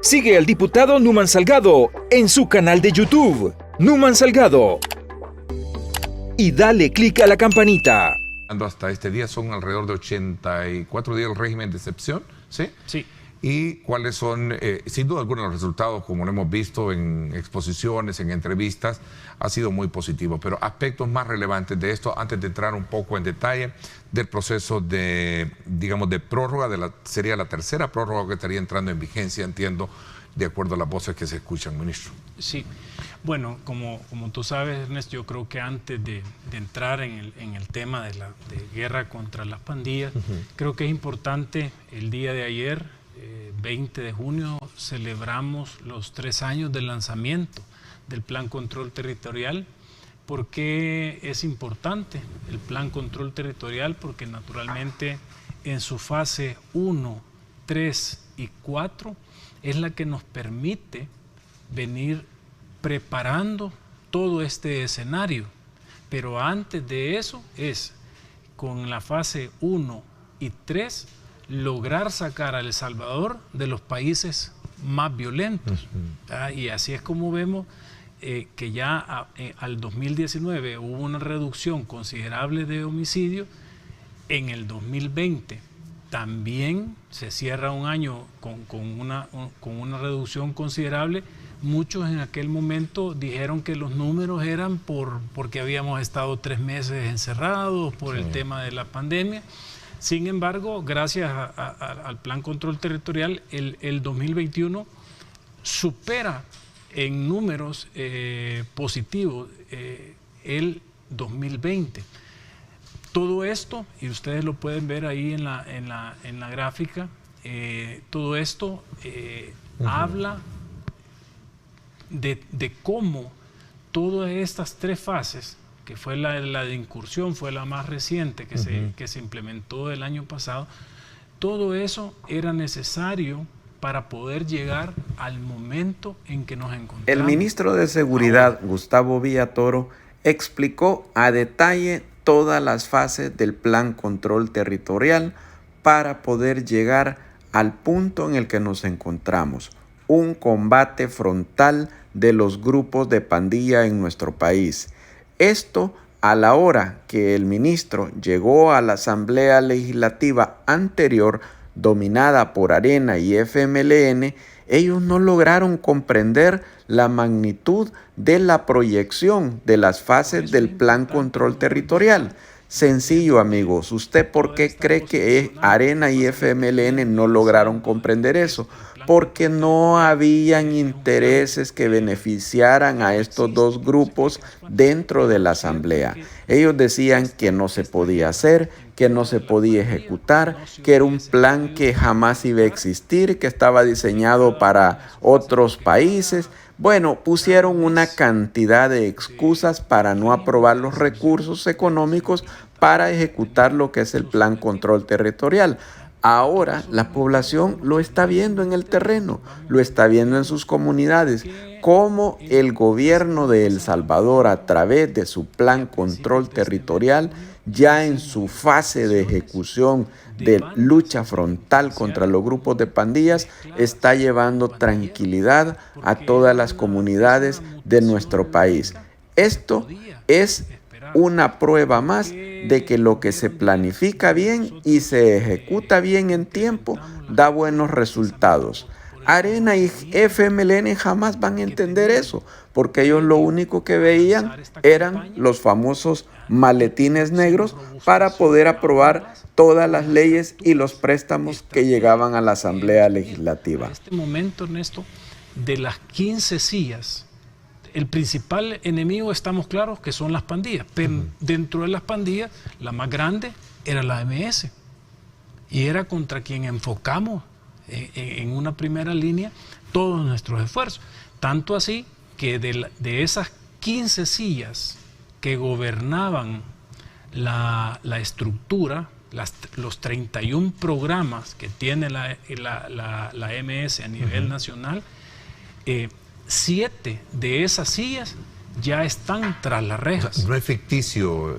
Sigue al diputado Numan Salgado en su canal de YouTube, Numan Salgado. Y dale clic a la campanita. Hasta este día son alrededor de 84 días el régimen de excepción, ¿sí? Sí. Y cuáles son, sin duda alguna, los resultados, como lo hemos visto en exposiciones, en entrevistas, ha sido muy positivo. Pero aspectos más relevantes de esto, antes de entrar un poco en detalle del proceso de, digamos, de prórroga, sería la tercera prórroga que estaría entrando en vigencia, entiendo, de acuerdo a las voces que se escuchan, ministro. Sí. Bueno, como tú sabes, Ernesto, yo creo que antes de entrar en el tema de guerra contra las pandillas, creo que es importante, el día de ayer, 20 de junio, celebramos los 3 años del lanzamiento del Plan Control Territorial. ¿Por qué es importante el Plan Control Territorial? Porque naturalmente en su fase 1, 3 y 4 es la que nos permite venir preparando todo este escenario. Pero antes de eso es, con la fase 1 y 3, lograr sacar a El Salvador de los países más violentos. Y así es como vemos que ya al 2019 hubo una reducción considerable de homicidios. En el 2020 también se cierra un año con una reducción considerable. Muchos en aquel momento dijeron que los números eran porque habíamos estado 3 meses encerrados por el tema de la pandemia. Sin embargo, gracias al Plan Control Territorial, el 2021 supera en números positivos el 2020. Todo esto, y ustedes lo pueden ver ahí en la gráfica, todo esto habla de cómo todas estas 3 fases, que fue la de incursión, fue la más reciente que se implementó el año pasado, todo eso era necesario para poder llegar al momento en que nos encontramos. El ministro de Seguridad, Gustavo Villatoro, explicó a detalle todas las fases del Plan Control Territorial para poder llegar al punto en el que nos encontramos, un combate frontal de los grupos de pandilla en nuestro país. Esto a la hora que el ministro llegó a la Asamblea Legislativa anterior, dominada por Arena y FMLN, ellos no lograron comprender la magnitud de la proyección de las fases del Plan Control Territorial. Sencillo, amigos. ¿Usted por qué cree que Arena y FMLN no lograron comprender eso? Porque no habían intereses que beneficiaran a estos dos grupos dentro de la Asamblea. Ellos decían que no se podía hacer, que no se podía ejecutar, que era un plan que jamás iba a existir, que estaba diseñado para otros países. Bueno, pusieron una cantidad de excusas para no aprobar los recursos económicos para ejecutar lo que es el Plan Control Territorial. Ahora la población lo está viendo en el terreno, lo está viendo en sus comunidades, cómo el gobierno de El Salvador, a través de su Plan Control Territorial, ya en su fase de ejecución de lucha frontal contra los grupos de pandillas, está llevando tranquilidad a todas las comunidades de nuestro país. Esto es una prueba más de que lo que se planifica bien y se ejecuta bien en tiempo da buenos resultados. Arena y FMLN jamás van a entender eso, porque ellos lo único que veían eran los famosos maletines negros para poder aprobar todas las leyes y los préstamos que llegaban a la Asamblea Legislativa. En este momento, Ernesto, de las 15 sillas, el principal enemigo, estamos claros, que son las pandillas. Pero dentro de las pandillas, la más grande era la MS. Y era contra quien enfocamos en una primera línea todos nuestros esfuerzos. Tanto así que de esas 15 sillas que gobernaban la estructura, los 31 programas que tiene la MS a nivel nacional, 7 de esas sillas ya están tras las rejas. No es ficticio,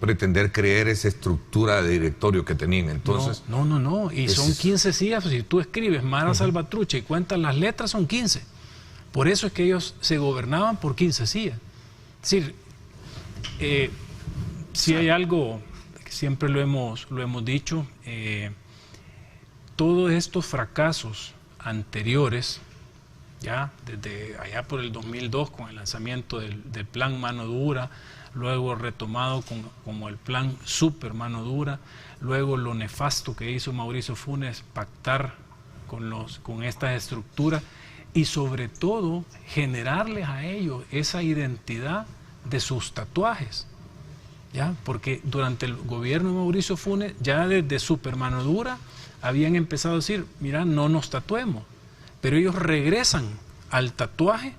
pretender creer esa estructura de directorio que tenían. Entonces, no. Y son 15 sillas. Si tú escribes Mara Salvatrucha y cuentas las letras, son 15. Por eso es que ellos se gobernaban por 15 sillas. Es decir, si hay algo, que siempre lo hemos dicho, todos estos fracasos anteriores, ya desde allá por el 2002 con el lanzamiento del plan Mano Dura, luego retomado como el plan Super Mano Dura, luego lo nefasto que hizo Mauricio Funes, pactar con estas estructuras y sobre todo generarles a ellos esa identidad de sus tatuajes, ¿ya? Porque durante el gobierno de Mauricio Funes, ya desde Super Mano Dura, habían empezado a decir, mira, no nos tatuemos, pero ellos regresan al tatuaje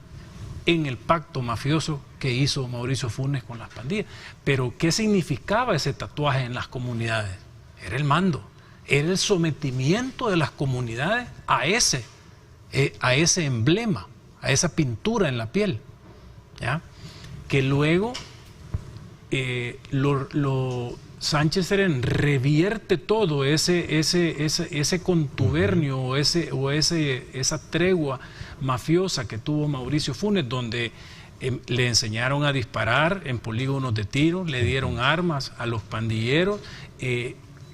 en el pacto mafioso que hizo Mauricio Funes con las pandillas. Pero ¿qué significaba ese tatuaje en las comunidades? Era el mando, era el sometimiento de las comunidades a ese emblema, a esa pintura en la piel, ¿ya? Que luego Sánchez Serén revierte todo ese contubernio o esa tregua mafiosa que tuvo Mauricio Funes, donde le enseñaron a disparar en polígonos de tiro, le dieron armas a los pandilleros,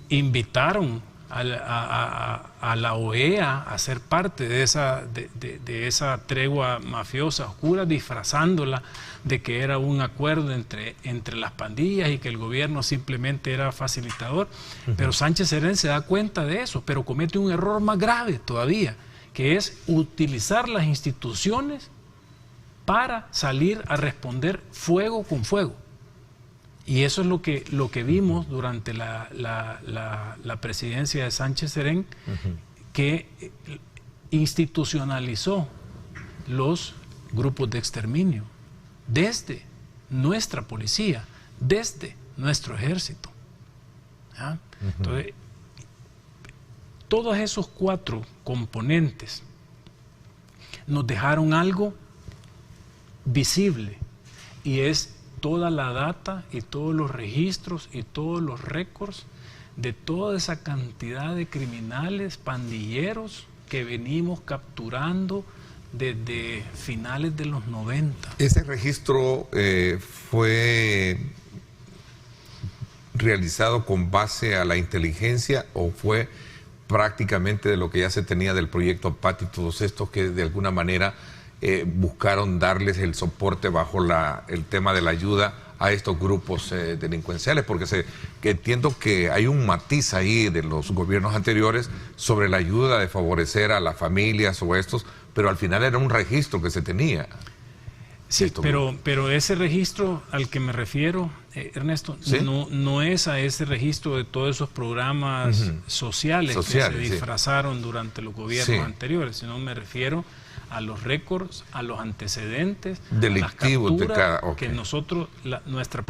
invitaron a la OEA a ser parte de esa tregua mafiosa oscura, disfrazándola de que era un acuerdo entre las pandillas y que el gobierno simplemente era facilitador. Pero Sánchez Serén se da cuenta de eso, pero comete un error más grave todavía, que es utilizar las instituciones para salir a responder fuego con fuego. Y eso es lo que vimos durante la presidencia de Sánchez Serén, que institucionalizó los grupos de exterminio desde nuestra policía, desde nuestro ejército, ¿ya? Entonces, todos esos 4 componentes nos dejaron algo visible, y es toda la data y todos los registros y todos los récords de toda esa cantidad de criminales, pandilleros que venimos capturando desde finales de los 90. ¿Ese registro fue realizado con base a la inteligencia o fue prácticamente de lo que ya se tenía del proyecto PAT y todos estos que de alguna manera buscaron darles el soporte bajo el tema de la ayuda a estos grupos delincuenciales? Porque que entiendo que hay un matiz ahí de los gobiernos anteriores sobre la ayuda de favorecer a las familias o estos, pero al final era un registro que se tenía. Sí, pero ese registro al que me refiero, Ernesto, ¿sí? no es a ese registro de todos esos programas sociales que se disfrazaron durante los gobiernos anteriores, sino me refiero a los récords, a los antecedentes delictivos a las capturas que nosotros, nuestra